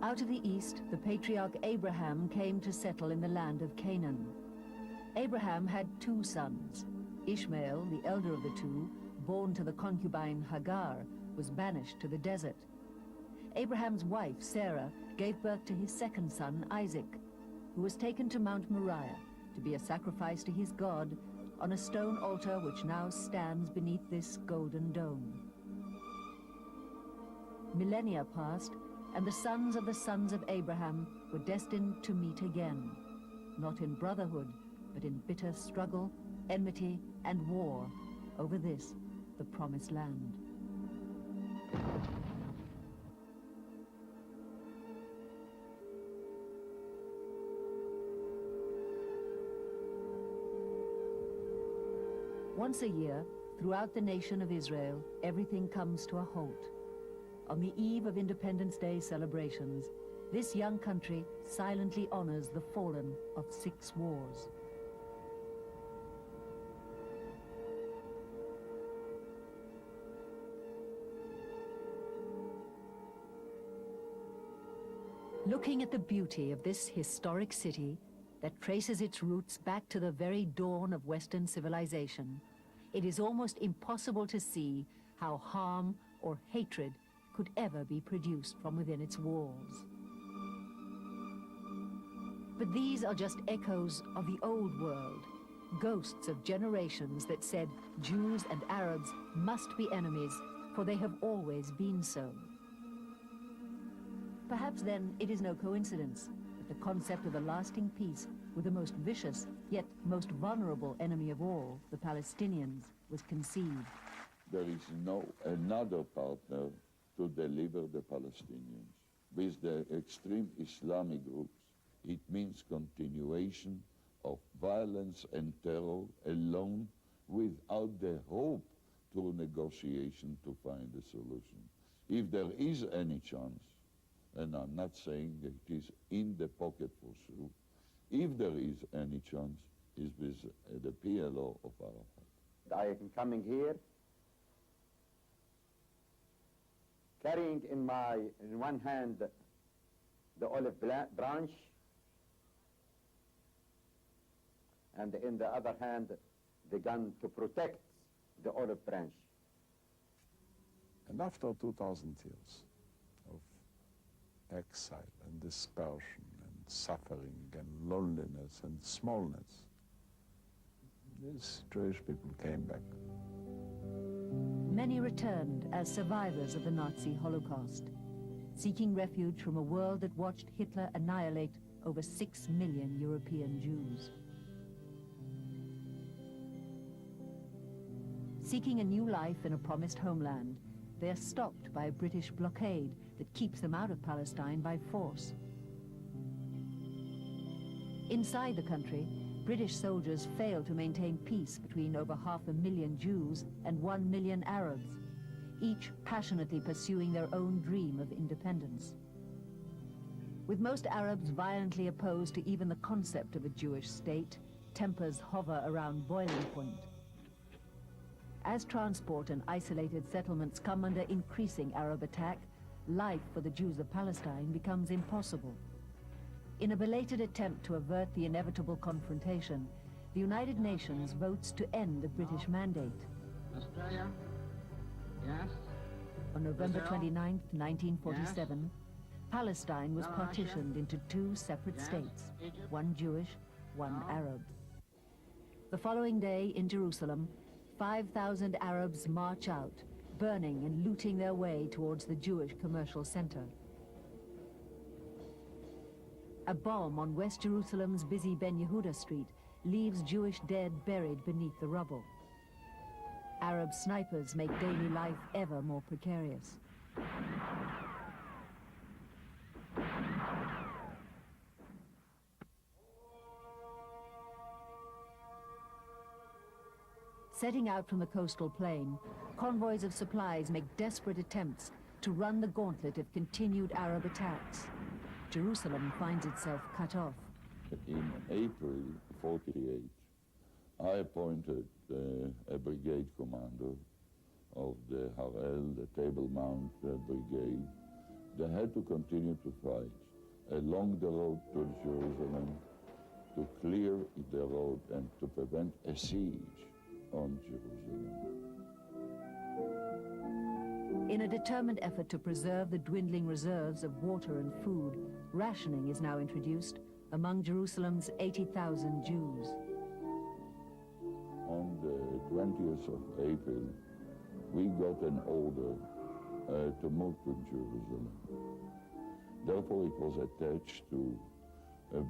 Out of the east, the patriarch Abraham came to settle in the land of Canaan. Abraham had 2 sons. Ishmael, the elder of the 2, born to the concubine Hagar, was banished to the desert. Abraham's wife, Sarah, gave birth to his 2nd son, Isaac, who was taken to Mount Moriah to be a sacrifice to his God on a stone altar which now stands beneath this golden dome. Millennia passed, and the sons of Abraham were destined to meet again, not in brotherhood, but in bitter struggle, enmity, and war over this, the promised land. Once a year, throughout the nation of Israel, everything comes to a halt. On the eve of Independence Day celebrations, this young country silently honors the fallen of 6 wars. Looking at the beauty of this historic city that traces its roots back to the very dawn of Western civilization, it is almost impossible to see how harm or hatred could ever be produced from within its walls. But these are just echoes of the old world, ghosts of generations that said Jews and Arabs must be enemies, for they have always been so. Perhaps then it is no coincidence that the concept of a lasting peace with the most vicious yet most vulnerable enemy of all, the Palestinians, was conceived. There is no another partner to deliver the Palestinians. With the extreme Islamic groups, it means continuation of violence and terror alone without the hope through negotiation to find a solution. If there is any chance, and I'm not saying that it is in the pocket for sure, if there is any chance, is with the PLO of Arafat. I am coming here carrying in one hand the olive branch, and in the other hand the gun to protect the olive branch. And after 2,000 years of exile and dispersion and suffering and loneliness and smallness, these Jewish people came back. Many returned as survivors of the Nazi Holocaust, seeking refuge from a world that watched Hitler annihilate over 6 million European Jews. Seeking a new life in a promised homeland, they are stopped by a British blockade that keeps them out of Palestine by force. Inside the country, British soldiers fail to maintain peace between over 500,000 Jews and 1 million Arabs, each passionately pursuing their own dream of independence. With most Arabs violently opposed to even the concept of a Jewish state, tempers hover around boiling point. As transport and isolated settlements come under increasing Arab attack, life for the Jews of Palestine becomes impossible. In a belated attempt to avert the inevitable confrontation, the United Nations votes to end the British mandate. Australia? Yes? On November Brazil? 29, 1947, Yes? Palestine was No, partitioned Russia? into 2 separate Yes? states, Egypt? one Jewish, one No? Arab. The following day in Jerusalem, 5,000 Arabs march out, burning and looting their way towards the Jewish commercial center. A bomb on West Jerusalem's busy Ben Yehuda Street leaves Jewish dead buried beneath the rubble. Arab snipers make daily life ever more precarious. Setting out from the coastal plain, convoys of supplies make desperate attempts to run the gauntlet of continued Arab attacks. Jerusalem finds itself cut off. In April 48, I appointed a brigade commander of the Harel, the Table Mount Brigade, They had to continue to fight along the road to Jerusalem, to clear the road and to prevent a siege on Jerusalem. In a determined effort to preserve the dwindling reserves of water and food, rationing is now introduced among Jerusalem's 80,000 Jews. On the 20th of April, we got an order to move to Jerusalem. Therefore, it was attached to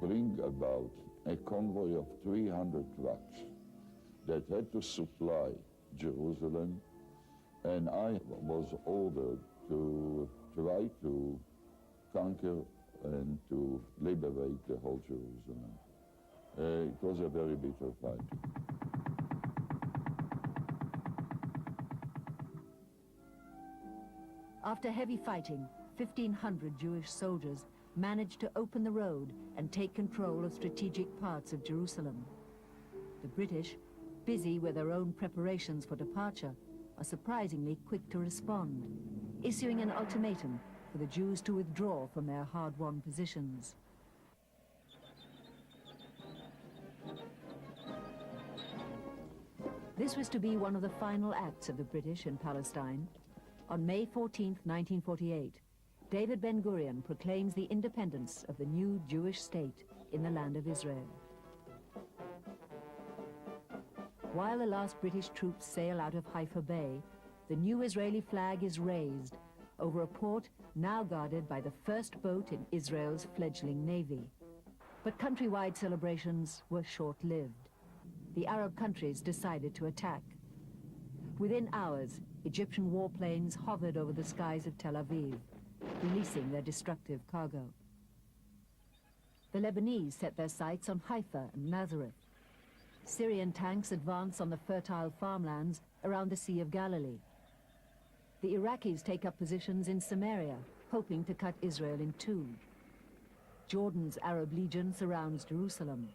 bring about a convoy of 300 trucks that had to supply Jerusalem, and I was ordered to try to conquer and to liberate the whole Jerusalem. It was a very bitter fight. After heavy fighting, 1,500 Jewish soldiers managed to open the road and take control of strategic parts of Jerusalem. The British, busy with their own preparations for departure, are surprisingly quick to respond, issuing an ultimatum for the Jews to withdraw from their hard-won positions. This was to be one of the final acts of the British in Palestine. On May 14, 1948, David Ben-Gurion proclaims the independence of the new Jewish state in the land of Israel. While the last British troops sail out of Haifa Bay, the new Israeli flag is raised over a port now guarded by the first boat in Israel's fledgling navy. But countrywide celebrations were short-lived. The Arab countries decided to attack. Within hours, Egyptian warplanes hovered over the skies of Tel Aviv, releasing their destructive cargo. The Lebanese set their sights on Haifa and Nazareth. Syrian tanks advance on the fertile farmlands around the Sea of Galilee. The Iraqis take up positions in Samaria, hoping to cut Israel in two. Jordan's Arab Legion surrounds Jerusalem.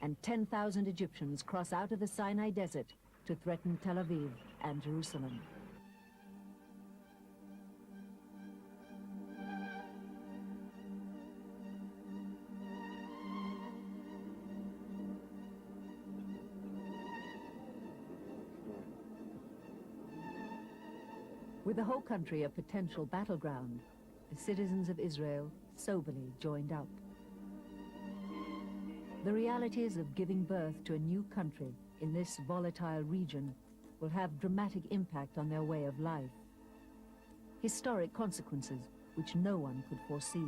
And 10,000 Egyptians cross out of the Sinai Desert to threaten Tel Aviv and Jerusalem. With the whole country a potential battleground, the citizens of Israel soberly joined up. The realities of giving birth to a new country in this volatile region will have dramatic impact on their way of life. Historic consequences which no one could foresee.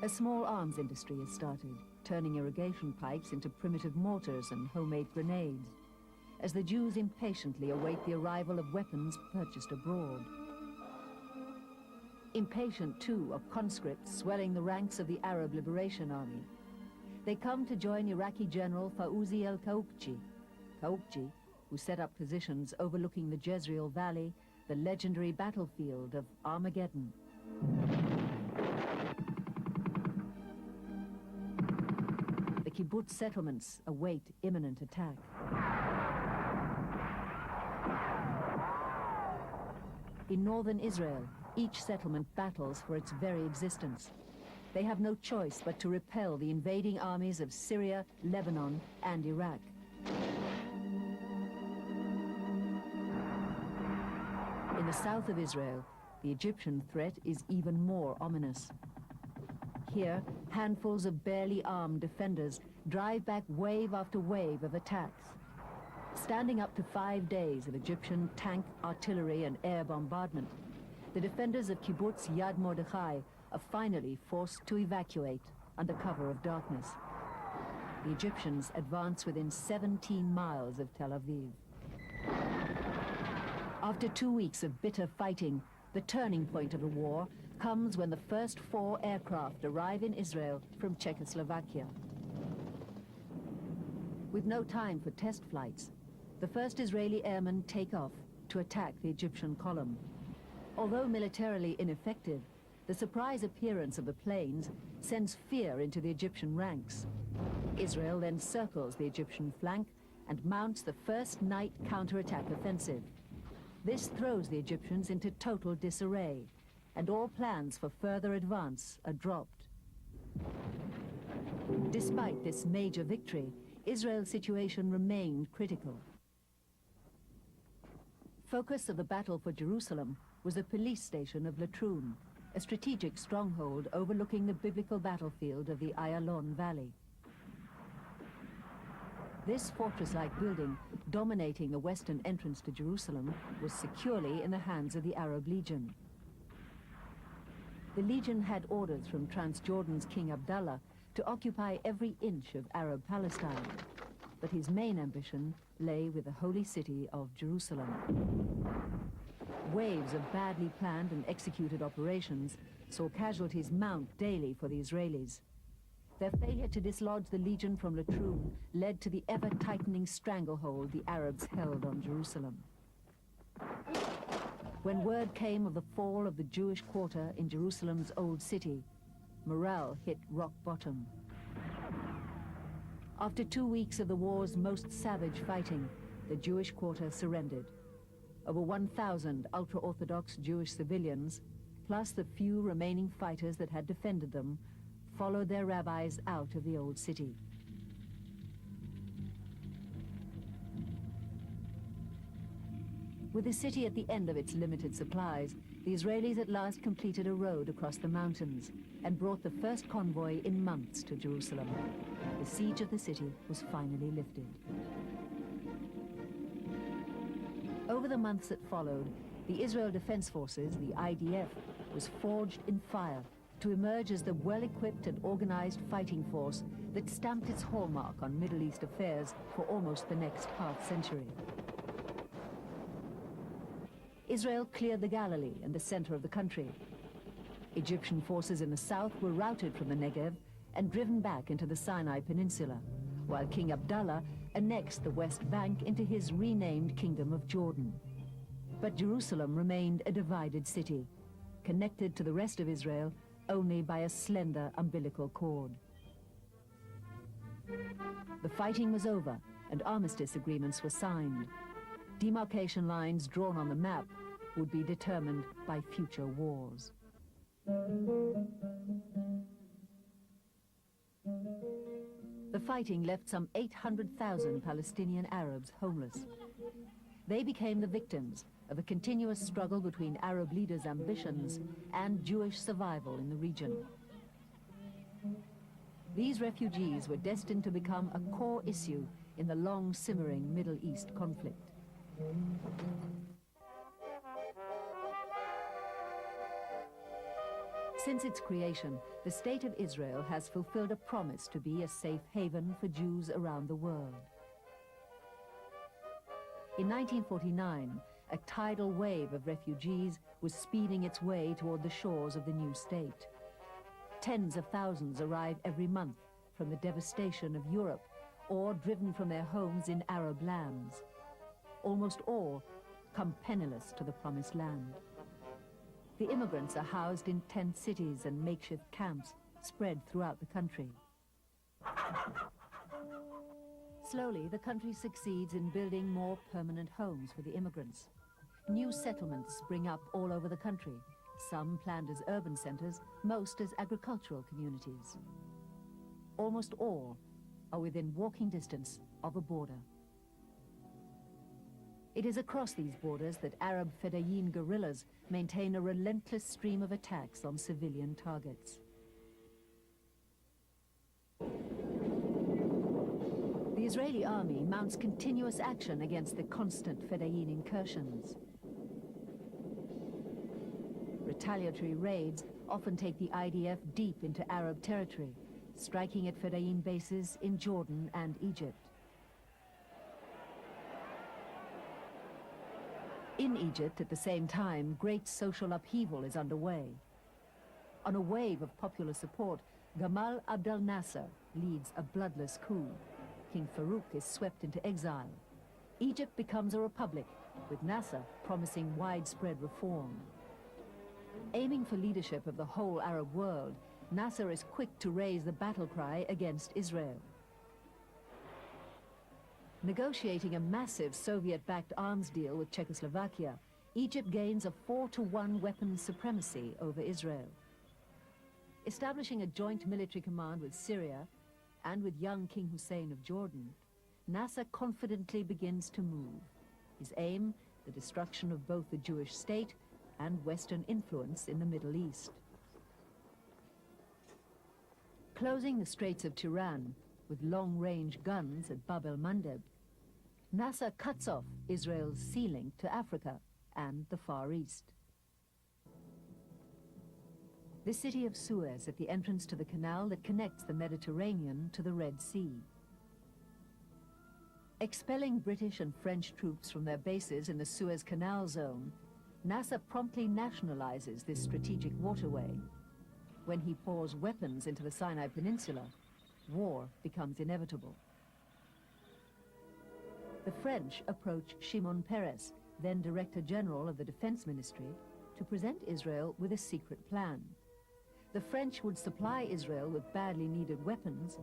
A small arms industry is started, turning irrigation pipes into primitive mortars and homemade grenades, as the Jews impatiently await the arrival of weapons purchased abroad. Impatient, too, of conscripts swelling the ranks of the Arab Liberation Army. They come to join Iraqi General Fauzi al-Qaukji, who set up positions overlooking the Jezreel Valley, the legendary battlefield of Armageddon. The kibbutz settlements await imminent attack. In northern Israel, each settlement battles for its very existence. They have no choice but to repel the invading armies of Syria, Lebanon, and Iraq. In the south of Israel, the Egyptian threat is even more ominous. Here, handfuls of barely armed defenders drive back wave after wave of attacks. Standing up to 5 days of Egyptian tank, artillery, and air bombardment, the defenders of kibbutz Yad Mordechai are finally forced to evacuate under cover of darkness. The Egyptians advance within 17 miles of Tel Aviv. After 2 weeks of bitter fighting, the turning point of the war comes when the first 4 aircraft arrive in Israel from Czechoslovakia. With no time for test flights, the first Israeli airmen take off to attack the Egyptian column. Although militarily ineffective, the surprise appearance of the planes sends fear into the Egyptian ranks. Israel then circles the Egyptian flank and mounts the first night counterattack offensive. This throws the Egyptians into total disarray, and all plans for further advance are dropped. Despite this major victory, Israel's situation remained critical. Focus of the battle for Jerusalem was the police station of Latrun, a strategic stronghold overlooking the biblical battlefield of the Ayalon Valley. This fortress-like building, dominating the western entrance to Jerusalem, was securely in the hands of the Arab Legion. The Legion had orders from Transjordan's King Abdallah to occupy every inch of Arab Palestine, but his main ambition lay with the holy city of Jerusalem. Waves of badly planned and executed operations saw casualties mount daily for the Israelis. Their failure to dislodge the Legion from Latrun led to the ever-tightening stranglehold the Arabs held on Jerusalem. When word came of the fall of the Jewish quarter in Jerusalem's old city, morale hit rock bottom. After 2 weeks of the war's most savage fighting, the Jewish quarter surrendered. Over 1,000 ultra-Orthodox Jewish civilians, plus the few remaining fighters that had defended them, followed their rabbis out of the old city. With the city at the end of its limited supplies, the Israelis at last completed a road across the mountains and brought the first convoy in months to Jerusalem. The siege of the city was finally lifted. Over the months that followed, the Israel Defense Forces, the IDF, was forged in fire to emerge as the well-equipped and organized fighting force that stamped its hallmark on Middle East affairs for almost the next half-century. Israel cleared the Galilee and the center of the country. Egyptian forces in the south were routed from the Negev and driven back into the Sinai Peninsula, while King Abdallah annexed the West Bank into his renamed Kingdom of Jordan. But Jerusalem remained a divided city, connected to the rest of Israel only by a slender umbilical cord. The fighting was over and armistice agreements were signed. Demarcation lines drawn on the map would be determined by future wars. The fighting left some 800,000 Palestinian Arabs homeless. They became the victims of a continuous struggle between Arab leaders' ambitions and Jewish survival in the region. These refugees were destined to become a core issue in the long-simmering Middle East conflict. Since its creation, the State of Israel has fulfilled a promise to be a safe haven for Jews around the world. In 1949, a tidal wave of refugees was speeding its way toward the shores of the new state. Tens of thousands arrive every month from the devastation of Europe or driven from their homes in Arab lands. Almost all come penniless to the Promised Land. The immigrants are housed in tent cities and makeshift camps spread throughout the country. Slowly, the country succeeds in building more permanent homes for the immigrants. New settlements spring up all over the country, some planned as urban centers, most as agricultural communities. Almost all are within walking distance of a border. It is across these borders that Arab Fedayeen guerrillas maintain a relentless stream of attacks on civilian targets. The Israeli army mounts continuous action against the constant Fedayeen incursions. Retaliatory raids often take the IDF deep into Arab territory, striking at Fedayeen bases in Jordan and Egypt. In Egypt, at the same time, great social upheaval is underway. On a wave of popular support, Gamal Abdel Nasser leads a bloodless coup. King Farouk is swept into exile. Egypt becomes a republic, with Nasser promising widespread reform. Aiming for leadership of the whole Arab world, Nasser is quick to raise the battle cry against Israel. Negotiating a massive Soviet-backed arms deal with Czechoslovakia, Egypt gains a 4-to-1 weapons supremacy over Israel. Establishing a joint military command with Syria and with young King Hussein of Jordan, Nasser confidently begins to move. His aim, the destruction of both the Jewish state and Western influence in the Middle East. Closing the Straits of Tiran with long-range guns at Bab el-Mandeb, Nasser cuts off Israel's sea link to Africa and the Far East. The city of Suez at the entrance to the canal that connects the Mediterranean to the Red Sea. Expelling British and French troops from their bases in the Suez Canal zone, Nasser promptly nationalizes this strategic waterway. When he pours weapons into the Sinai Peninsula, war becomes inevitable. The French approach Shimon Peres, then Director General of the Defense Ministry, to present Israel with a secret plan. The French would supply Israel with badly needed weapons,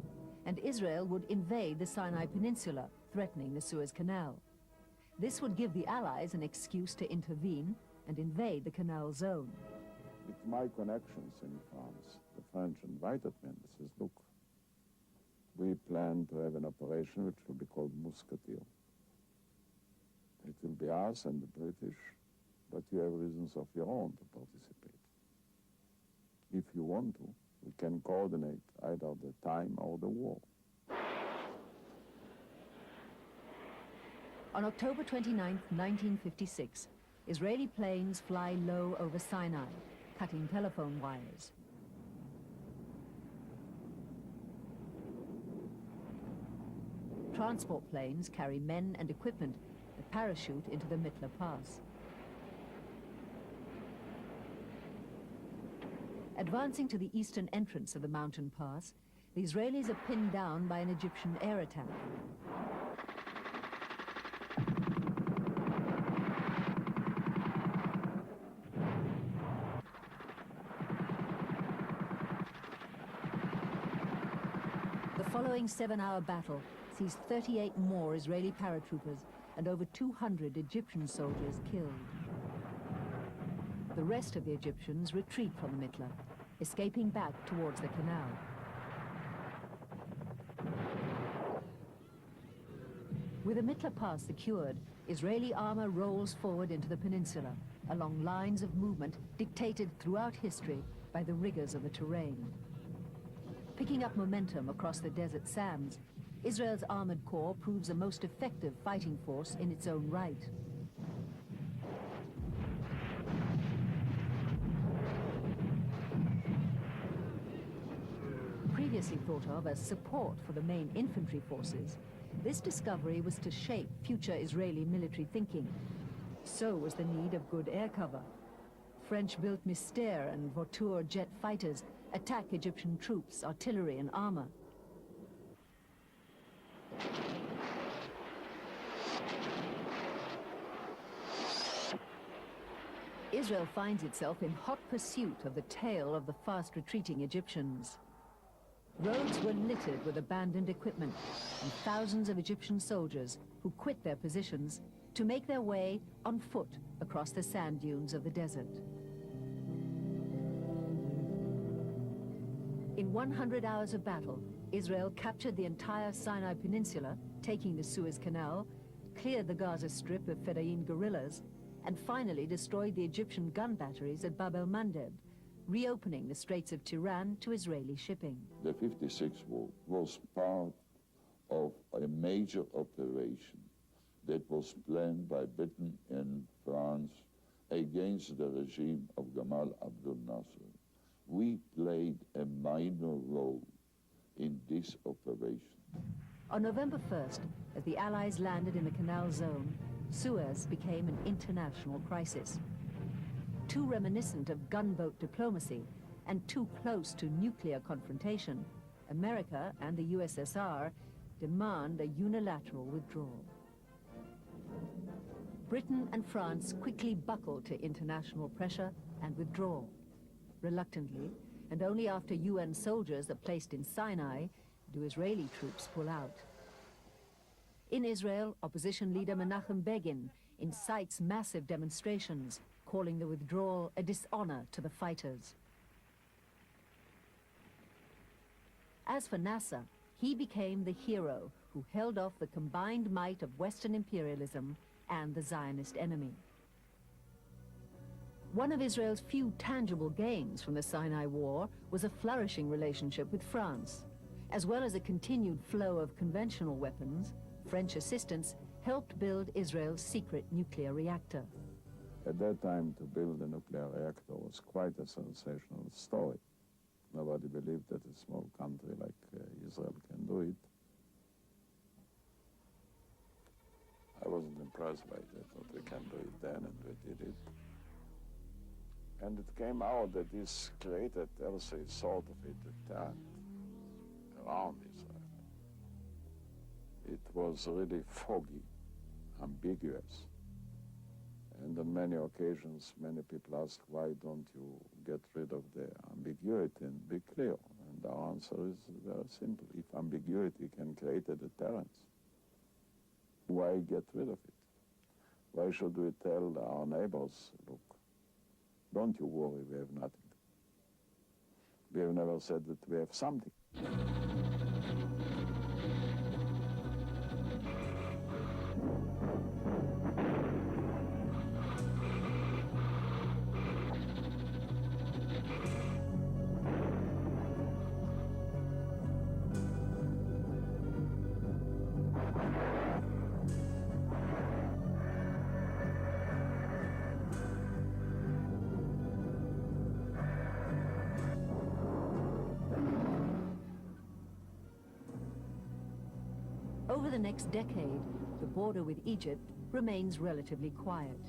and Israel would invade the Sinai Peninsula, threatening the Suez Canal. This would give the Allies an excuse to intervene and invade the canal zone. With my connections in France, the French invited me and says, look, we plan to have an operation which will be called Musketeer. It will be us and the British, but you have reasons of your own to participate. If you want to, we can coordinate either the time or the war. On October 29, 1956, Israeli planes fly low over Sinai, cutting telephone wires. Transport planes carry men and equipment that parachute into the Mitla Pass. Advancing to the eastern entrance of the mountain pass, the Israelis are pinned down by an Egyptian air attack. The following 7-hour battle sees 38 more Israeli paratroopers and over 200 Egyptian soldiers killed. The rest of the Egyptians retreat from the Mitla, escaping back towards the canal. With the Mitla Pass secured, Israeli armor rolls forward into the peninsula, along lines of movement dictated throughout history by the rigors of the terrain. Picking up momentum across the desert sands, Israel's armored corps proves the most effective fighting force in its own right. Previously thought of as support for the main infantry forces, this discovery was to shape future Israeli military thinking. So was the need of good air cover. French-built Mystère and Vautour jet fighters attack Egyptian troops, artillery and armor. Israel finds itself in hot pursuit of the tail of the fast-retreating Egyptians. Roads were littered with abandoned equipment and thousands of Egyptian soldiers who quit their positions to make their way on foot across the sand dunes of the desert. In 100 hours of battle, Israel captured the entire Sinai Peninsula, taking the Suez Canal, cleared the Gaza Strip of Fedayeen guerrillas, and finally destroyed the Egyptian gun batteries at Bab el-Mandeb, reopening the Straits of Tiran to Israeli shipping. The 56th War was part of a major operation that was planned by Britain and France against the regime of Gamal Abdel Nasser. We played a minor role in this operation. On November 1st, as the Allies landed in the canal zone, Suez became an international crisis. Too reminiscent of gunboat diplomacy and too close to nuclear confrontation, America and the USSR demand a unilateral withdrawal. Britain and France quickly buckled to international pressure and withdrawal. Reluctantly, and only after UN soldiers are placed in Sinai, do Israeli troops pull out. In Israel, opposition leader Menachem Begin incites massive demonstrations, calling the withdrawal a dishonor to the fighters. As for Nasser, he became the hero who held off the combined might of Western imperialism and the Zionist enemy. One of Israel's few tangible gains from the Sinai War was a flourishing relationship with France. As well as a continued flow of conventional weapons, French assistance helped build Israel's secret nuclear reactor. At that time, to build a nuclear reactor was quite a sensational story. Nobody believed that a small country like Israel can do it. I wasn't impressed by that, but we can do it then, and we did it. And it came out that this created also sort of a deterrent around Israel. It was really foggy, ambiguous. And on many occasions, many people ask, why don't you get rid of the ambiguity and be clear? And our answer is very simple. If ambiguity can create a deterrence, why get rid of it? Why should we tell our neighbors, look, don't you worry, we have nothing. We have never said that we have something. Over the next decade, the border with Egypt remains relatively quiet.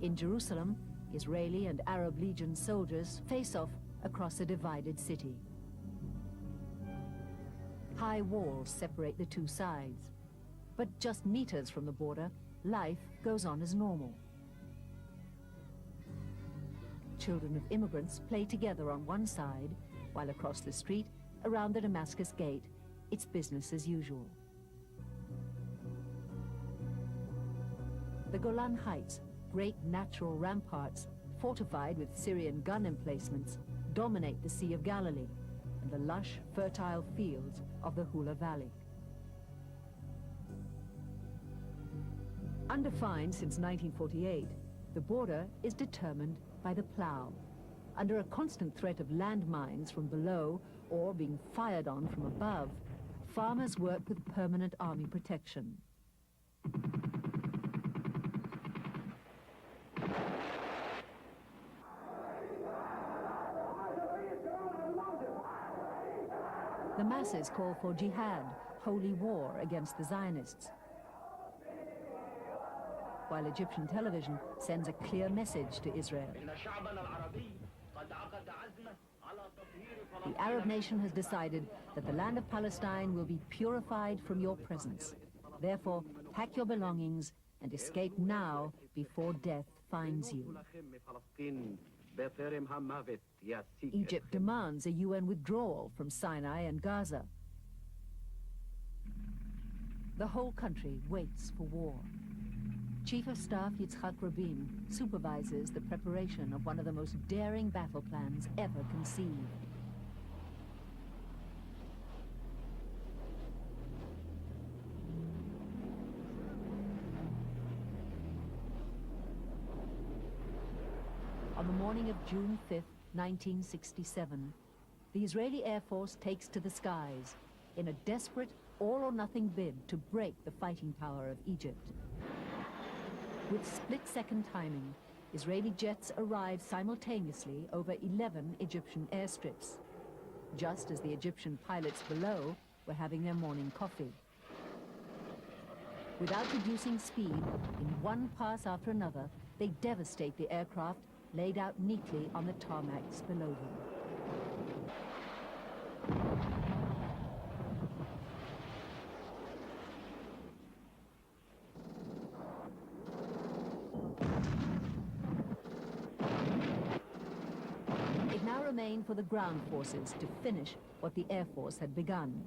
In Jerusalem, Israeli and Arab Legion soldiers face off across a divided city. High walls separate the two sides, but just meters from the border, life goes on as normal. Children of immigrants play together on one side, while across the street, around the Damascus Gate, it's business as usual. The Golan Heights, great natural ramparts, fortified with Syrian gun emplacements, dominate the Sea of Galilee and the lush, fertile fields of the Hula Valley. Undefined since 1948, the border is determined by the plow. Under a constant threat of landmines from below or being fired on from above, farmers work with permanent army protection. The masses call for jihad, holy war against the Zionists, while Egyptian television sends a clear message to Israel. The Arab nation has decided that the land of Palestine will be purified from your presence. Therefore, pack your belongings and escape now before death finds you. Egypt demands a UN withdrawal from Sinai and Gaza. The whole country waits for war. Chief of Staff Yitzhák Rabin supervises the preparation of one of the most daring battle plans ever conceived. On the morning of June 5th, 1967, the Israeli Air Force takes to the skies in a desperate all-or-nothing bid to break the fighting power of Egypt. With split-second timing, Israeli jets arrive simultaneously over 11 Egyptian airstrips, just as the Egyptian pilots below were having their morning coffee. Without reducing speed, in one pass after another, they devastate the aircraft laid out neatly on the tarmacs below them. It now remained for the ground forces to finish what the Air Force had begun.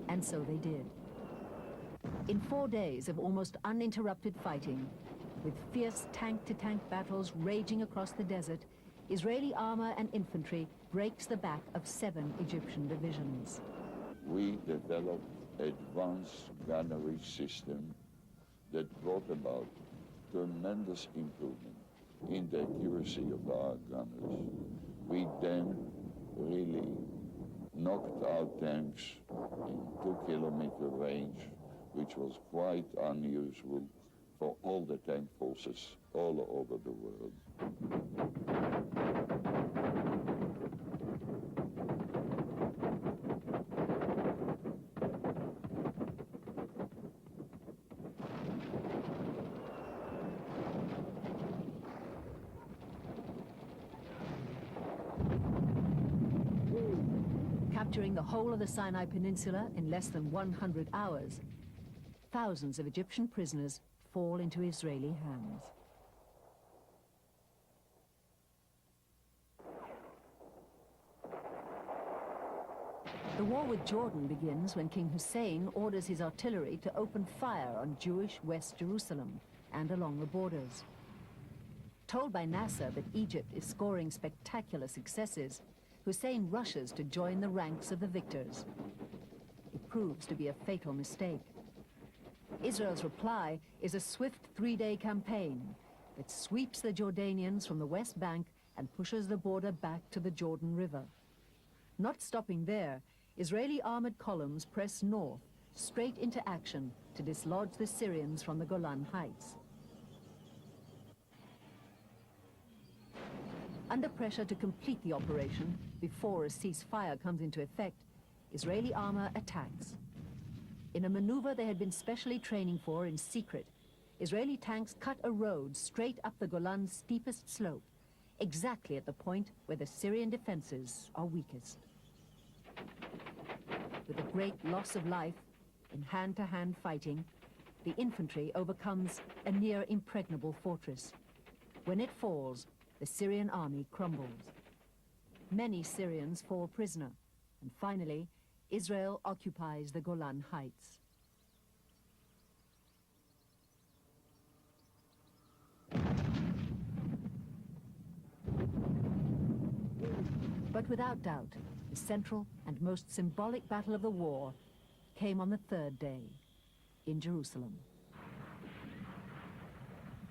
And so they did. In 4 days of almost uninterrupted fighting, with fierce tank-to-tank battles raging across the desert, Israeli armor and infantry breaks the back of 7 Egyptian divisions. We developed advanced gunnery system that brought about tremendous improvement in the accuracy of our gunners. We then really knocked out tanks in 2-kilometer range, which was quite unusual for all the tank forces all over the world. Capturing the whole of the Sinai Peninsula in less than 100 hours, thousands of Egyptian prisoners fall into Israeli hands. The war with Jordan begins when King Hussein orders his artillery to open fire on Jewish West Jerusalem and along the borders. Told by Nasser that Egypt is scoring spectacular successes, Hussein rushes to join the ranks of the victors. It proves to be a fatal mistake. Israel's reply is a swift 3-day campaign that sweeps the Jordanians from the West Bank and pushes the border back to the Jordan River. Not stopping there, Israeli armored columns press north, straight into action to dislodge the Syrians from the Golan Heights. Under pressure to complete the operation before a ceasefire comes into effect, Israeli armor attacks. In a maneuver they had been specially training for in secret, Israeli tanks cut a road straight up the Golan's steepest slope, exactly at the point where the Syrian defenses are weakest. With a great loss of life in hand-to-hand fighting, the infantry overcomes a near impregnable fortress. When it falls, the Syrian army crumbles. Many Syrians fall prisoner, and finally, Israel occupies the Golan Heights. But without doubt, the central and most symbolic battle of the war came on the 3rd day, in Jerusalem.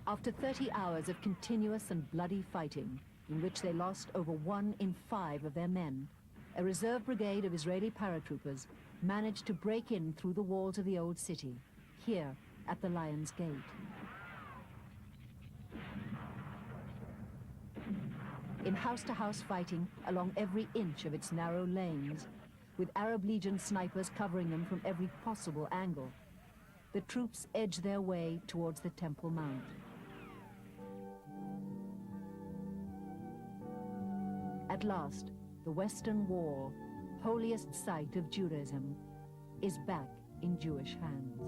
After 30 hours of continuous and bloody fighting, in which they lost over 1 in 5 of their men, a reserve brigade of Israeli paratroopers managed to break in through the walls of the old city, here at the Lion's Gate. In house-to-house fighting along every inch of its narrow lanes, with Arab Legion snipers covering them from every possible angle, the troops edged their way towards the Temple Mount. At last, the Western Wall, holiest site of Judaism, is back in Jewish hands.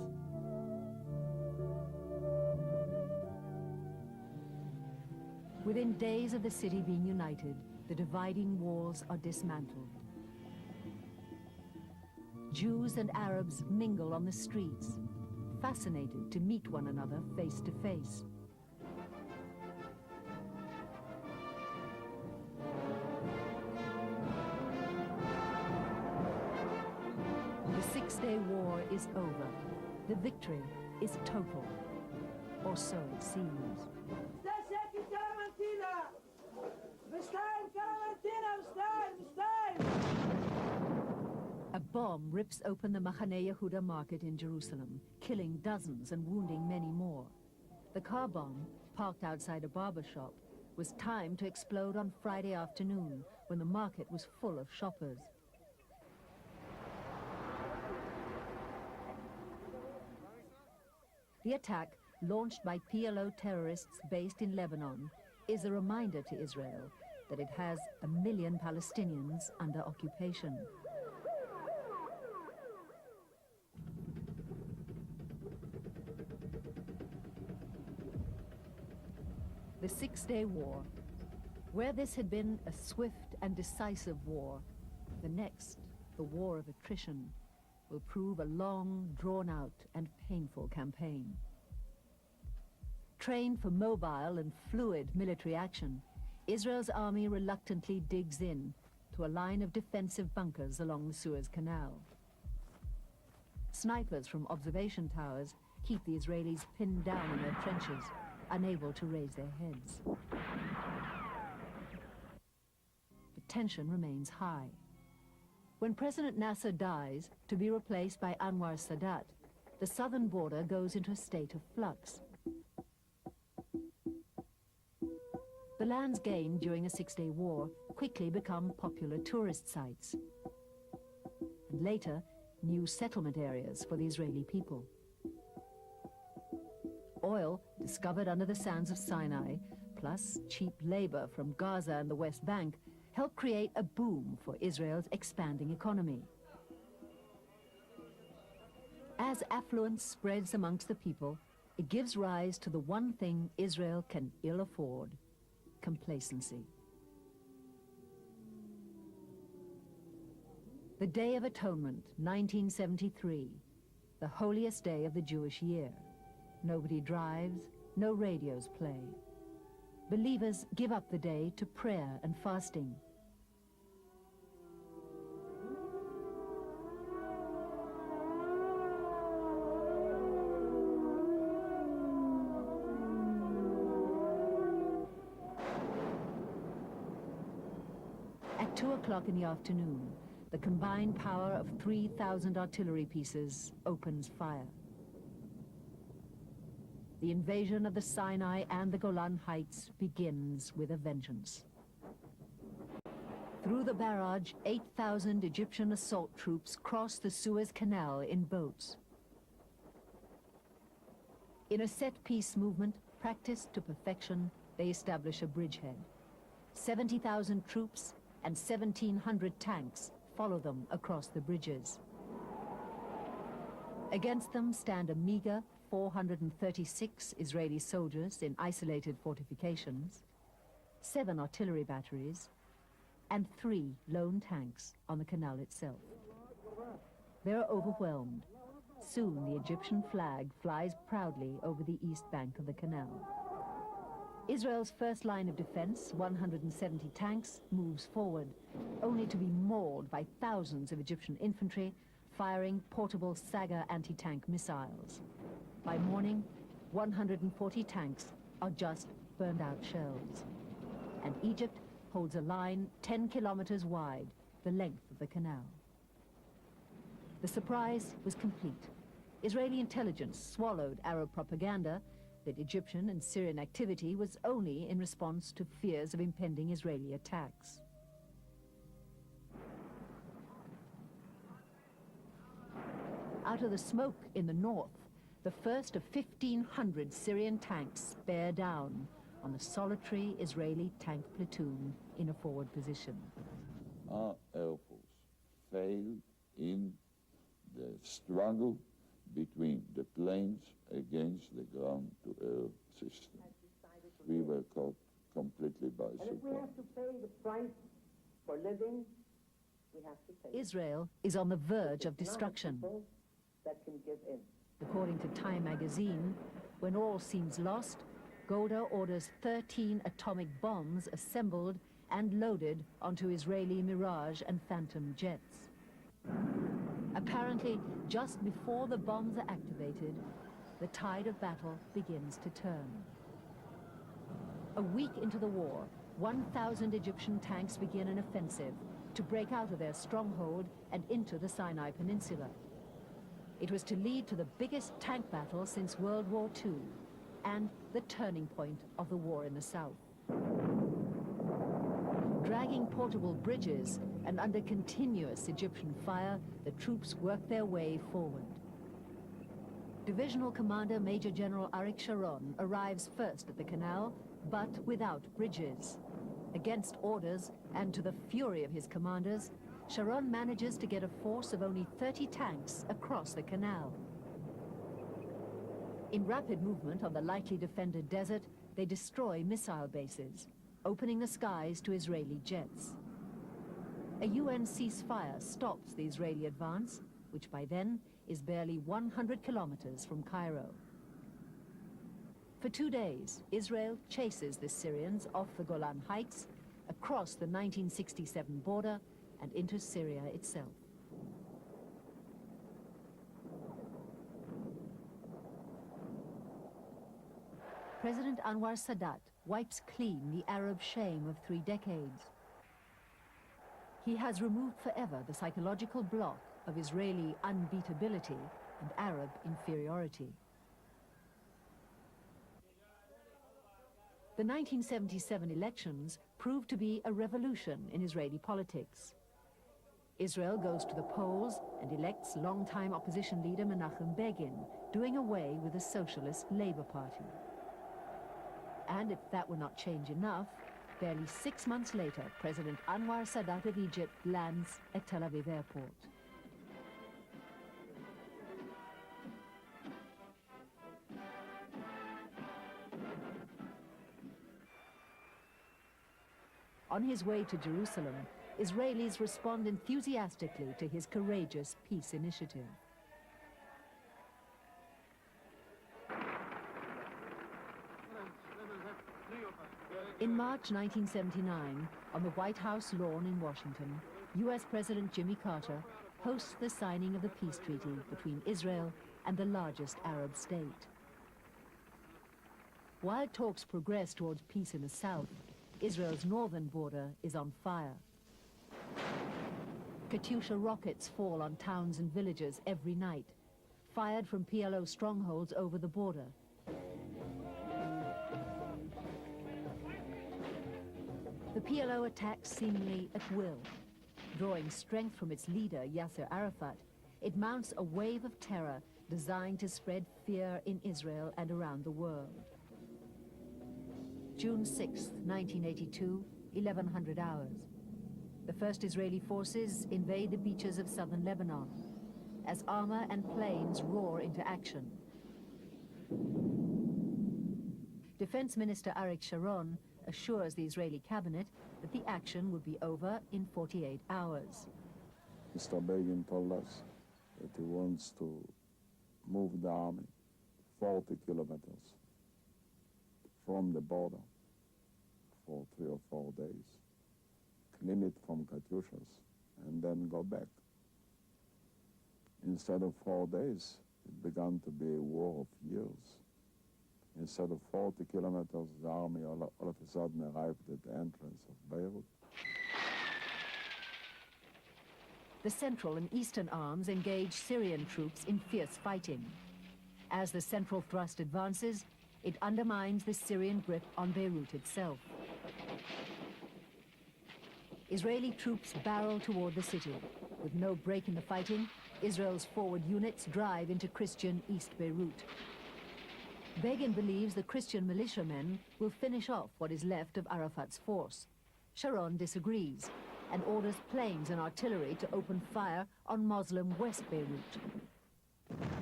Within days of the city being united, the dividing walls are dismantled. Jews and Arabs mingle on the streets, fascinated to meet one another face to face. The 6-day war is over. The victory is total, or so it seems. A bomb rips open the Machane Yehuda market in Jerusalem, killing dozens and wounding many more. The car bomb, parked outside a barber shop, was timed to explode on Friday afternoon, when the market was full of shoppers. The attack, launched by PLO terrorists based in Lebanon, is a reminder to Israel that it has 1 million Palestinians under occupation. The 6-day war. Where this had been a swift and decisive war, the next, the war of attrition, will prove a long, drawn-out and painful campaign. Trained for mobile and fluid military action, Israel's army reluctantly digs in to a line of defensive bunkers along the Suez Canal. Snipers from observation towers keep the Israelis pinned down in their trenches, unable to raise their heads. The tension remains high. When President Nasser dies, to be replaced by Anwar Sadat, the southern border goes into a state of flux. The lands gained during the Six-Day War quickly become popular tourist sites, and later, new settlement areas for the Israeli people. Oil discovered under the sands of Sinai, plus cheap labor from Gaza and the West Bank, helped create a boom for Israel's expanding economy. As affluence spreads amongst the people, it gives rise to the one thing Israel can ill afford: complacency. The Day of Atonement, 1973, the holiest day of the Jewish year. Nobody drives, no radios play. Believers give up the day to prayer and fasting. At 2 o'clock in the afternoon, the combined power of 3,000 artillery pieces opens fire. The invasion of the Sinai and the Golan Heights begins with a vengeance. Through the barrage, 8,000 Egyptian assault troops cross the Suez Canal in boats. In a set-piece movement practiced to perfection, they establish a bridgehead. 70,000 troops and 1,700 tanks follow them across the bridges. Against them stand a meager 436 Israeli soldiers in isolated fortifications, 7 artillery batteries, and 3 lone tanks on the canal itself. They are overwhelmed. Soon the Egyptian flag flies proudly over the east bank of the canal. Israel's first line of defense, 170 tanks, moves forward, only to be mauled by thousands of Egyptian infantry firing portable Saga anti-tank missiles. By morning, 140 tanks are just burned-out shells. And Egypt holds a line 10 kilometers wide, the length of the canal. The surprise was complete. Israeli intelligence swallowed Arab propaganda that Egyptian and Syrian activity was only in response to fears of impending Israeli attacks. Out of the smoke in the north, the first of 1,500 Syrian tanks bear down on a solitary Israeli tank platoon in a forward position. Our Air Force failed in the struggle between the planes against the ground-to-air system. We were caught completely by surprise. And if we have to pay the price for living, we have to pay. Israel is on the verge of destruction. That can give in. According to Time magazine, when all seems lost, Golda orders 13 atomic bombs assembled and loaded onto Israeli Mirage and Phantom jets. Apparently, just before the bombs are activated, the tide of battle begins to turn. A week into the war, 1,000 Egyptian tanks begin an offensive to break out of their stronghold and into the Sinai Peninsula. It was to lead to the biggest tank battle since World War II and the turning point of the war in the south. Dragging portable bridges and under continuous Egyptian fire, the troops worked their way forward. Divisional Commander Major General Arik Sharon arrives first at the canal, but without bridges. Against orders and to the fury of his commanders, Sharon manages to get a force of only 30 tanks across the canal. In rapid movement on the lightly defended desert, they destroy missile bases, opening the skies to Israeli jets. A UN ceasefire stops the Israeli advance, which by then is barely 100 kilometers from Cairo. For 2 days, Israel chases the Syrians off the Golan Heights, across the 1967 border, and into Syria itself. President Anwar Sadat wipes clean the Arab shame of 3 decades. He has removed forever the psychological block of Israeli unbeatability and Arab inferiority. The 1977 elections proved to be a revolution in Israeli politics. Israel goes to the polls and elects longtime opposition leader Menachem Begin, doing away with the Socialist Labour Party. And if that were not change enough, barely 6 months later, President Anwar Sadat of Egypt lands at Tel Aviv airport. On his way to Jerusalem, Israelis respond enthusiastically to his courageous peace initiative. In March 1979, on the White House lawn in Washington, US President Jimmy Carter hosts the signing of the peace treaty between Israel and the largest Arab state. While talks progress towards peace in the south, Israel's northern border is on fire. Katyusha rockets fall on towns and villages every night, fired from PLO strongholds over the border. The PLO attacks seemingly at will. Drawing strength from its leader, Iasser Arafat, it mounts a wave of terror designed to spread fear in Israel and around the world. June 6, 1982, 1100 hours. The first Israeli forces invade the beaches of southern Lebanon as armor and planes roar into action. Defense Minister Arik Sharon assures the Israeli cabinet that the action would be over in 48 hours. Mr. Begin told us that he wants to move the army 40 kilometers from the border for 3 or 4 days, clean it from Katyushas, and then go back. Instead of 4 days, it began to be a war of years. Instead of 40 kilometers, the army all of a sudden arrived at the entrance of Beirut. The central and eastern arms engage Syrian troops in fierce fighting. As the central thrust advances, it undermines the Syrian grip on Beirut itself. Israeli troops barrel toward the city. With no break in the fighting, Israel's forward units drive into Christian East Beirut. Begin believes the Christian militiamen will finish off what is left of Arafat's force. Sharon disagrees and orders planes and artillery to open fire on Muslim West Beirut,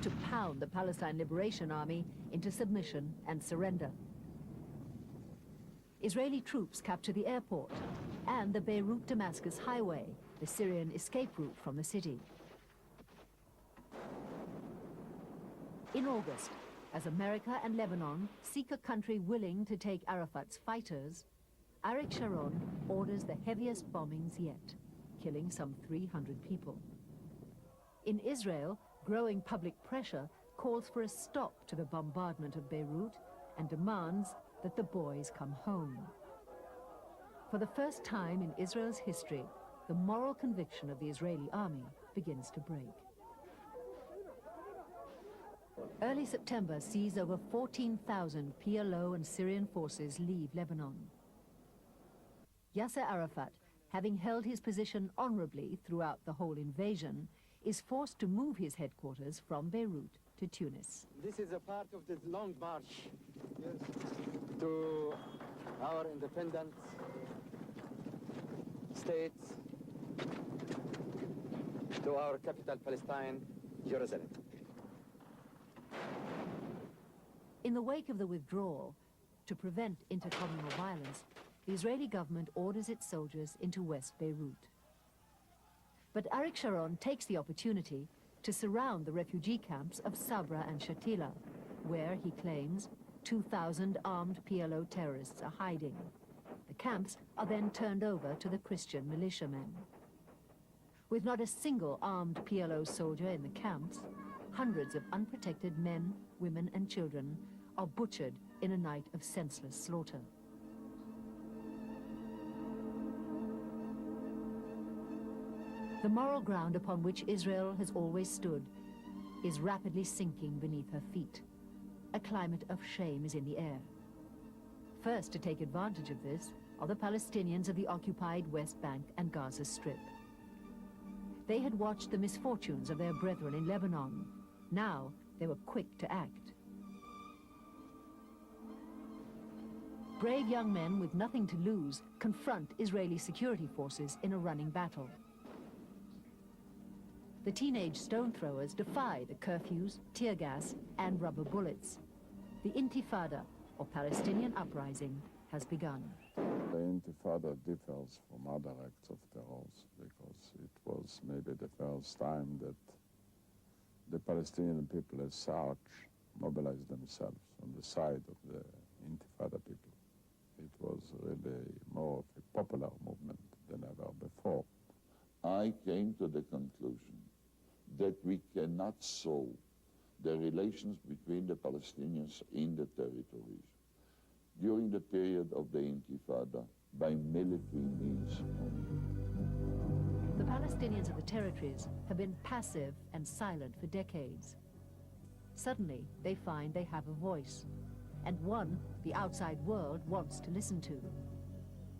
to pound the Palestine Liberation Army into submission and surrender. Israeli troops capture the airport and the Beirut-Damascus highway, the Syrian escape route from the city. In August, as America and Lebanon seek a country willing to take Arafat's fighters, Arik Sharon orders the heaviest bombings yet, killing some 300 people. In Israel, growing public pressure calls for a stop to the bombardment of Beirut and demands that the boys come home. For the first time in Israel's history, the moral conviction of the Israeli army begins to break. Early September sees over 14,000 PLO and Syrian forces leave Lebanon. Yasser Arafat, having held his position honorably throughout the whole invasion, is forced to move his headquarters from Beirut to Tunis. This is a part of the long march to our independent states, to our capital, Palestine, Jerusalem. In the wake of the withdrawal, to prevent intercommunal violence, the Israeli government orders its soldiers into West Beirut. But Arik Sharon takes the opportunity to surround the refugee camps of Sabra and Shatila, where, he claims, 2,000 armed PLO terrorists are hiding. The camps are then turned over to the Christian militiamen. With not a single armed PLO soldier in the camps, hundreds of unprotected men, women, and children are butchered in a night of senseless slaughter. The moral ground upon which Israel has always stood is rapidly sinking beneath her feet. A climate of shame is in the air. First to take advantage of this are the Palestinians of the occupied West Bank and Gaza Strip. They had watched the misfortunes of their brethren in Lebanon. Now they were quick to act. Brave young men with nothing to lose confront Israeli security forces in a running battle. The teenage stone throwers defy the curfews, tear gas, and rubber bullets. The Intifada, or Palestinian uprising, has begun. The Intifada differs from other acts of terror because it was maybe the first time that the Palestinian people as such mobilized themselves on the side of the Intifada people. It was really more of a popular movement than ever before. I came to the conclusion that we cannot solve the relations between the Palestinians in the territories during the period of the Intifada by military means only. The Palestinians of the territories have been passive and silent for decades. Suddenly, they find they have a voice, and one the outside world wants to listen to.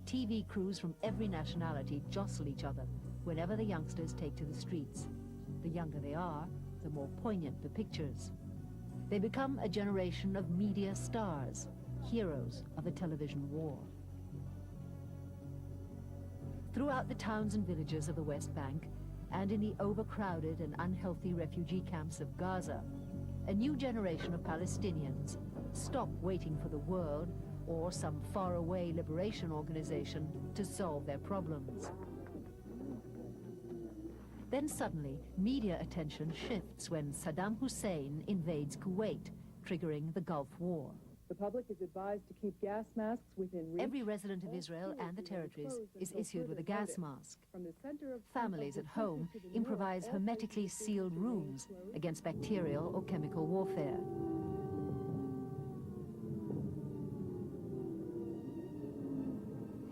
TV crews from every nationality jostle each other whenever the youngsters take to the streets. The younger they are, the more poignant the pictures. They become a generation of media stars, heroes of the television war. Throughout the towns and villages of the West Bank, and in the overcrowded and unhealthy refugee camps of Gaza, a new generation of Palestinians stop waiting for the world or some faraway liberation organization to solve their problems. Then suddenly, media attention shifts when Saddam Hussein invades Kuwait, triggering the Gulf War. The public is advised to keep gas masks within reach. Every resident of Israel and the territories is issued with a gas mask. From the center of Families at home improvise hermetically sealed rooms against bacterial or chemical warfare.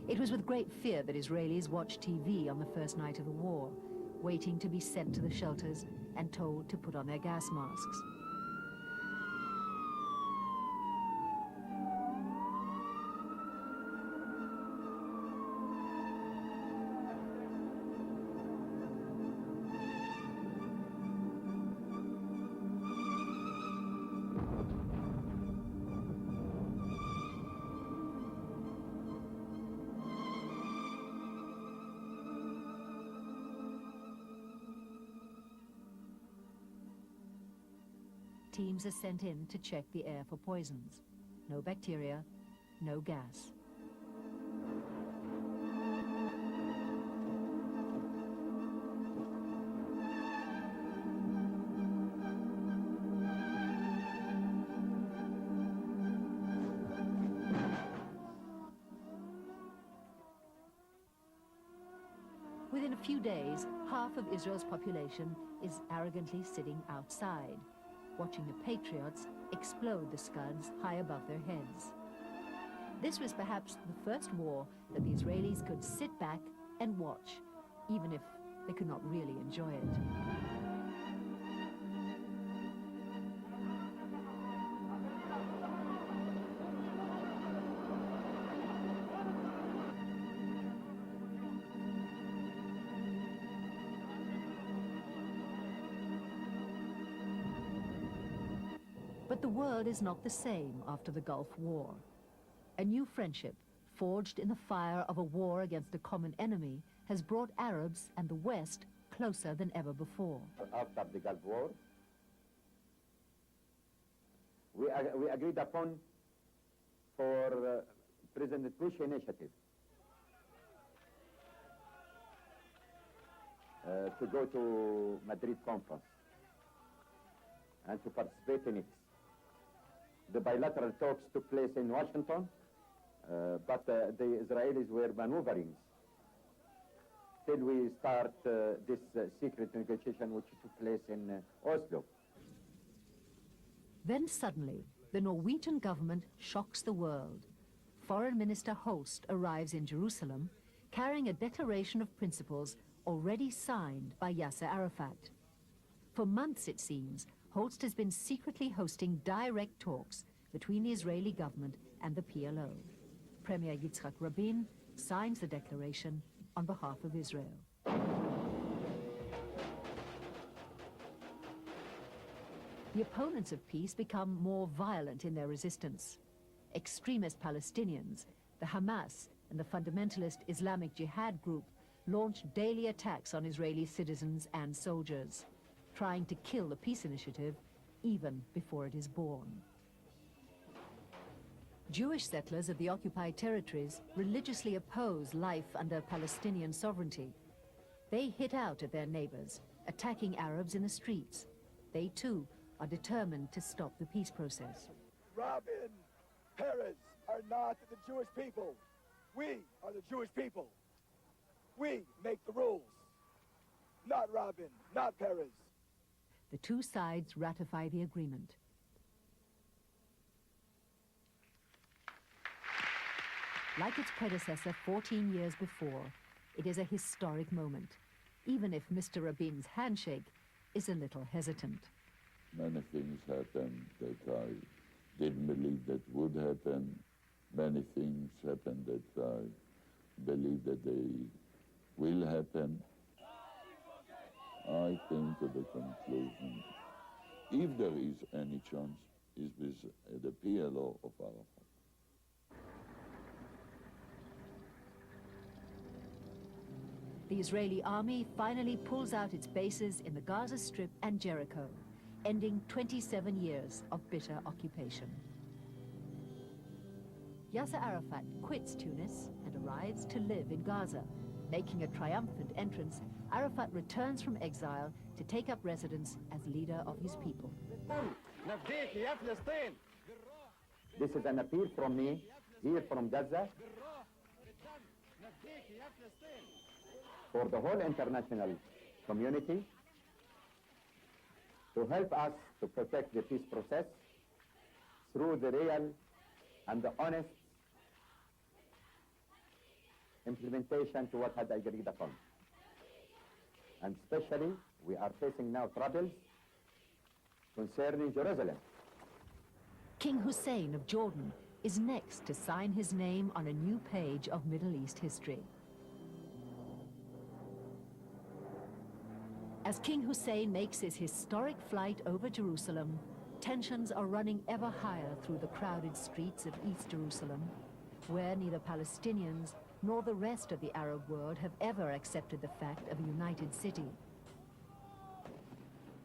It was with great fear that Israelis watched TV on the first night of the war, waiting to be sent to the shelters and told to put on their gas masks. Teams are sent in to check the air for poisons. No bacteria, no gas. Within a few days, half of Israel's population is arrogantly sitting outside, watching the patriots explode the scuds high above their heads. This was perhaps the first war that the Israelis could sit back and watch, even if they could not really enjoy it. But the world is not the same after the Gulf War. A new friendship, forged in the fire of a war against a common enemy, has brought Arabs and the West closer than ever before. After the Gulf War, we agreed upon for President Bush initiative to go to Madrid conference and to participate in it. The bilateral talks took place in Washington, but the Israelis were maneuvering till we start this secret negotiation which took place in Oslo. Then suddenly, the Norwegian government shocks the world. Foreign Minister Holst arrives in Jerusalem carrying a declaration of principles already signed by Iasser Arafat. For months, it seems, Holst has been secretly hosting direct talks between the Israeli government and the PLO. Premier Yitzhák Rabin signs the declaration on behalf of Israel. The opponents of peace become more violent in their resistance. Extremist Palestinians, the Hamas, and the fundamentalist Islamic Jihad group launch daily attacks on Israeli citizens and soldiers, trying to kill the peace initiative even before it is born. Jewish settlers of the occupied territories religiously oppose life under Palestinian sovereignty. They hit out at their neighbors, attacking Arabs in the streets. They too are determined to stop the peace process. Rabin, Peres are not the Jewish people. We are the Jewish people. We make the rules. Not Rabin, not Peres. The two sides ratify the agreement. Like its predecessor 14 years before, it is a historic moment, even if Mr. Rabin's handshake is a little hesitant. Many things happened that I didn't believe that would happen. Many things happened that I believe that they will happen. I came to the conclusion, if there is any chance, is with the PLO of Arafat. The Israeli army finally pulls out its bases in the Gaza Strip and Jericho, ending 27 years of bitter occupation. Yasser Arafat quits Tunis and arrives to live in Gaza. Making a triumphant entrance, Arafat returns from exile to take up residence as leader of his people. This is an appeal from me, here from Gaza, for the whole international community to help us to protect the peace process through the real and the honest implementation to what had agreed upon. And especially, we are facing now troubles concerning Jerusalem. King Hussein of Jordan is next to sign his name on a new page of Middle East history. As King Hussein makes his historic flight over Jerusalem, tensions are running ever higher through the crowded streets of East Jerusalem, where neither Palestinians nor the rest of the Arab world have ever accepted the fact of a united city.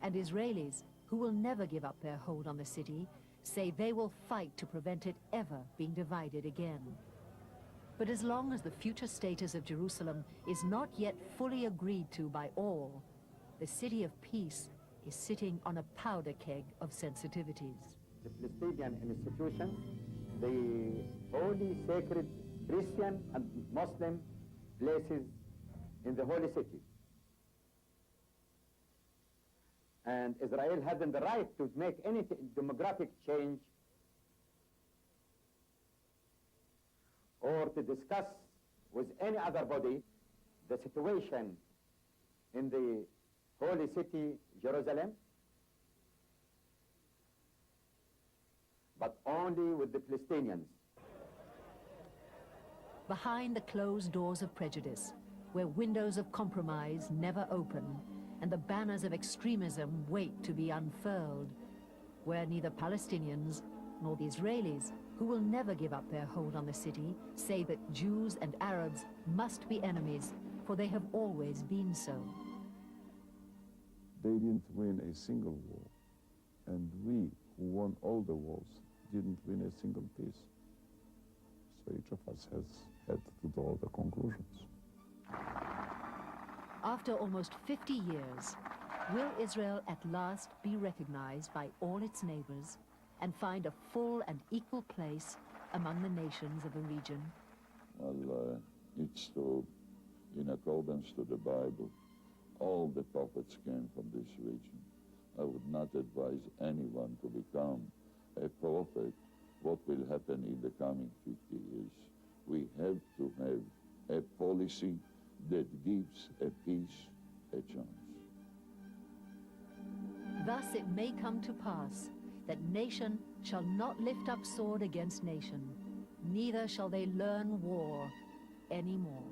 And Israelis, who will never give up their hold on the city, say they will fight to prevent it ever being divided again. But as long as the future status of Jerusalem is not yet fully agreed to by all, the city of peace is sitting on a powder keg of sensitivities. The Palestinian institution, the holy, sacred Christian and Muslim places in the holy city. And Israel hadn't the right to make any demographic change or to discuss with any other body the situation in the holy city, Jerusalem, but only with the Palestinians. Behind the closed doors of prejudice, where windows of compromise never open, and the banners of extremism wait to be unfurled, where neither Palestinians nor the Israelis, who will never give up their hold on the city, say that Jews and Arabs must be enemies, for they have always been so. They didn't win a single war, and we, who won all the wars, didn't win a single peace. So each of us has had to draw the conclusions. After almost 50 years, Will Israel at last be recognized by all its neighbors and find a full and equal place among the nations of the region? Well, it's true. In accordance to the Bible, all the prophets came from this region. I would not advise anyone to become a prophet. What will happen in the coming 50 years? We have to have a policy that gives a peace a chance. Thus it may come to pass that nation shall not lift up sword against nation, neither shall they learn war anymore.